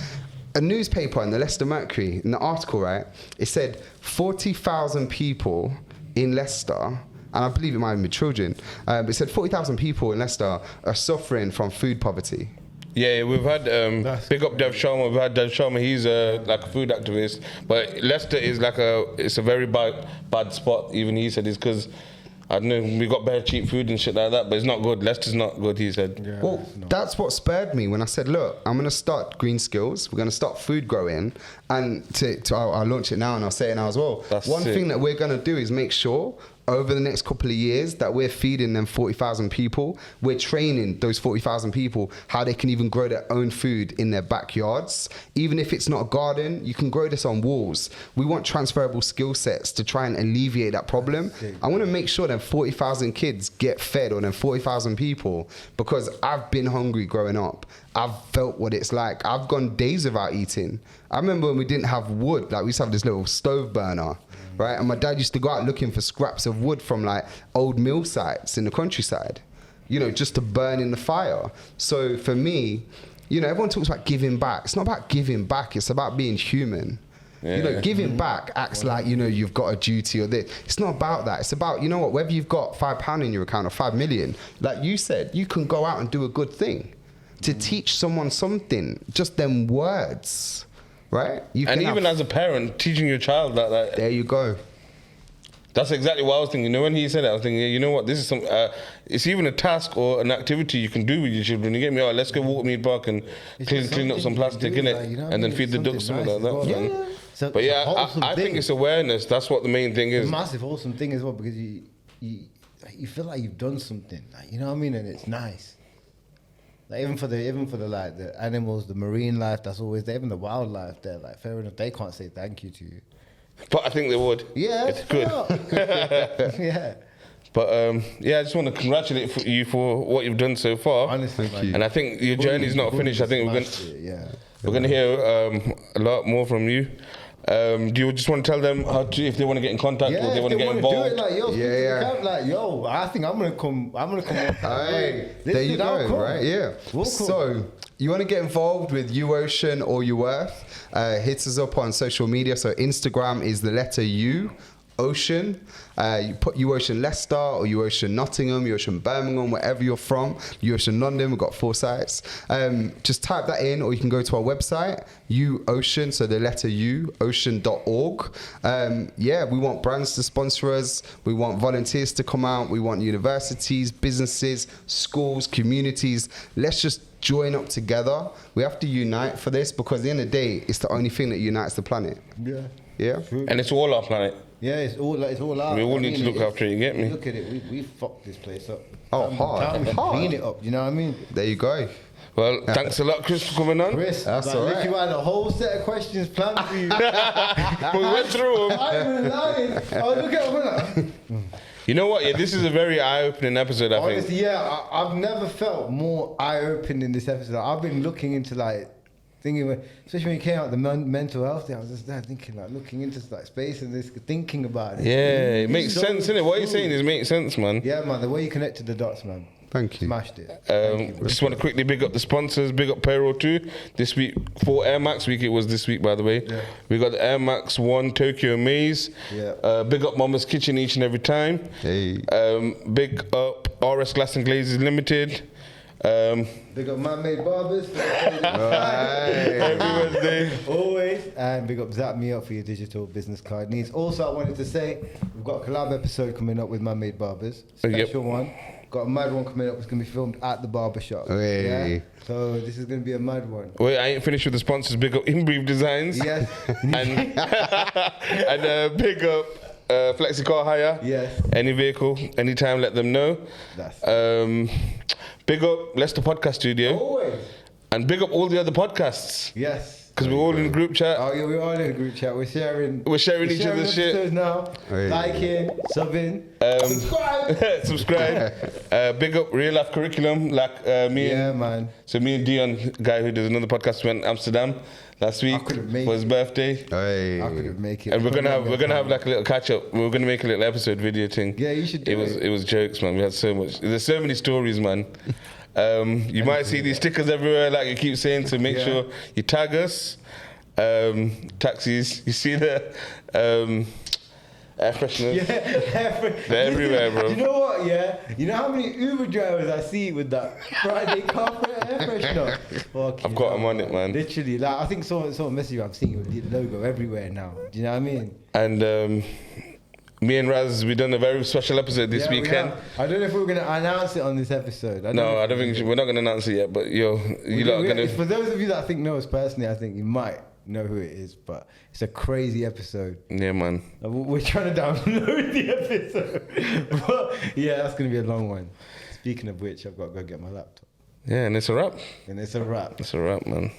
a newspaper in the Leicester Mercury, in the article, right, it said 40,000 people in Leicester, and I believe it might have been children, but it said 40,000 people in Leicester are suffering from food poverty. Yeah, we've had, big up Dev Sharma, we've had Dev Sharma, he's like a food activist, but Leicester is like it's a very bad spot, even he said, it's because, I don't know, we got better cheap food and shit like that, but it's not good. Leicester's not good, he said. Yeah, well, that's what spurred me when I said, look, I'm going to start Green Skills. We're going to start food growing. And I'll launch it now and I'll say it now as well. One thing that we're going to do is make sure over the next couple of years that we're feeding them 40,000 people. We're training those 40,000 people how they can even grow their own food in their backyards. Even if it's not a garden, you can grow this on walls. We want transferable skill sets to try and alleviate that problem. I want to make sure that 40,000 kids get fed, or then 40,000 people, because I've been hungry growing up. I've felt what it's like. I've gone days without eating. I remember when we didn't have wood, like we used to have this little stove burner, right? And my dad used to go out looking for scraps of wood from like old mill sites in the countryside, you know, just to burn in the fire. So for me, you know, everyone talks about giving back. It's not about giving back. It's about being human. You know, giving back acts like, you know, you've got a duty or this. It's not about that. It's about, you know what, whether you've got £5 in your account or 5 million, like you said, you can go out and do a good thing to teach someone something, just them words, right? You And can even as a parent, teaching your child that. there you go. That's exactly what I was thinking. You know, when he said that, I was thinking, you know what, this is some, it's even a task or an activity you can do with your children. You get me? Oh, let's go walk Mead Park and clean up some plastic, innit? Like, you know, and then feed the ducks, something like that. Yeah. So But it's a yeah, wholesome I think thing. it's awareness. That's what the main thing It's is. a massive wholesome thing as well, because you feel like you've done something, like, you know what I mean, and it's nice. Like even for the like the animals, the marine life that's always there, even the wildlife there, like fair enough, they can't say thank you to you. But I think they would. Yeah, It's good. Yeah. But yeah, I just want to congratulate you for what you've done so far. Honestly, Thank you. And I think your journey's not finished. I think we're gonna hear a lot more from you. Do you just want to tell them how to, if they want to get in contact or they want to get involved? Do it, like, yo, Yeah. like, yo, I think I'm gonna come. Hey, there you go, right? Yeah. We'll So, you want to get involved with Uocean or Uearth? Hit us up on social media. So, Instagram is the letter U. Ocean, you put Uocean Leicester or Uocean Nottingham, Uocean Birmingham, wherever you're from, Uocean London, we've got 4 sites. Just type that in, or you can go to our website, Uocean, so the letter U, ocean.org. Yeah, we want brands to sponsor us, we want volunteers to come out, we want universities, businesses, schools, communities. Let's just join up together. We have to unite for this, because at the end of the day, it's the only thing that unites the planet. Yeah. Yeah? And it's all our planet. Yeah, it's all out. We all need to look after it, you get me? Look at it, we fucked this place up. Oh, hard. Clean it up, you know what I mean? There you go. Well, thanks a lot, Chris, for coming on. Chris, That's like, all right. literally had a whole set of questions planned for you. We went through them. I'm even lying. Oh, look at him. You know what? Yeah, this is a very eye-opening episode, I think. Honestly, yeah, I've never felt more eye-opening in this episode. I've been looking into like thinking, especially when you came out the mental health thing. I was just there thinking, like looking into like space and this, thinking about it. Yeah, it makes So sense, innit? What you're true. saying is makes sense, man. Yeah, man, the way you connected the dots, man. Thank you. Smashed it. Just want to quickly big up the sponsors, big up Payroll 2. This week, for Air Max week, it was this week, by the way. Yeah. We got the Air Max 1 Tokyo Maze. Yeah. Big up Mama's Kitchen each and every time. Hey. Big up RS Glass and Glazes Limited. Big up Man-Made Barbers. Every Wednesday. Always. And big up Zap Me Up for your digital business card needs. Also, I wanted to say, we've got a collab episode coming up with Man-Made Barbers. Special one. Got a mad one coming up. It's going to be filmed at the barbershop. Hey. Yeah? So this is going to be a mad one. Wait, I ain't finished with the sponsors. Big up InBrief Designs. Yes. And big up Flexi Car Hire. Yes. Any vehicle, anytime, let them know. That's Big up Leicester Podcast Studio. always. And big up all the other podcasts. Yes. Because we're all in a group chat. Oh yeah, we're all in a group chat. We're sharing Each other's shit. episodes now. Hey. Liking, subbing, subscribe. Subscribe. Big up Real Life Curriculum. Like me Yeah, and man. so me and Dion, guy who does another podcast, went to Amsterdam last week couldn't make for his it. birthday. Hey. I couldn't make it. And we're gonna have like a little catch up. We're gonna make a little episode video thing. Yeah, you should do It was jokes, man. We had so much. There's so many stories, man. You might see these stickers everywhere, like you keep saying. So make sure you tag us. Taxis, you see the air fresheners. Yeah, They're everywhere, bro. You know what? Yeah, you know how many Uber drivers I see with that Friday carpet air freshener. I've got them on it, man. Literally, like I think someone messaged you. I'm seeing your logo everywhere now. Do you know what I mean? And me and Raz, we done a very special episode this Yeah, we weekend. have. I don't know if we're gonna announce it on this episode. No, I don't think we're not gonna announce it yet. But yo, you lot are gonna. For those of you that think know us personally, I think you might know who it is, but it's a crazy episode. Yeah, man. We're trying to download the episode. But yeah, that's going to be a long one. Speaking of which, I've got to go get my laptop. Yeah, and it's a wrap. And it's a wrap. It's a wrap, man.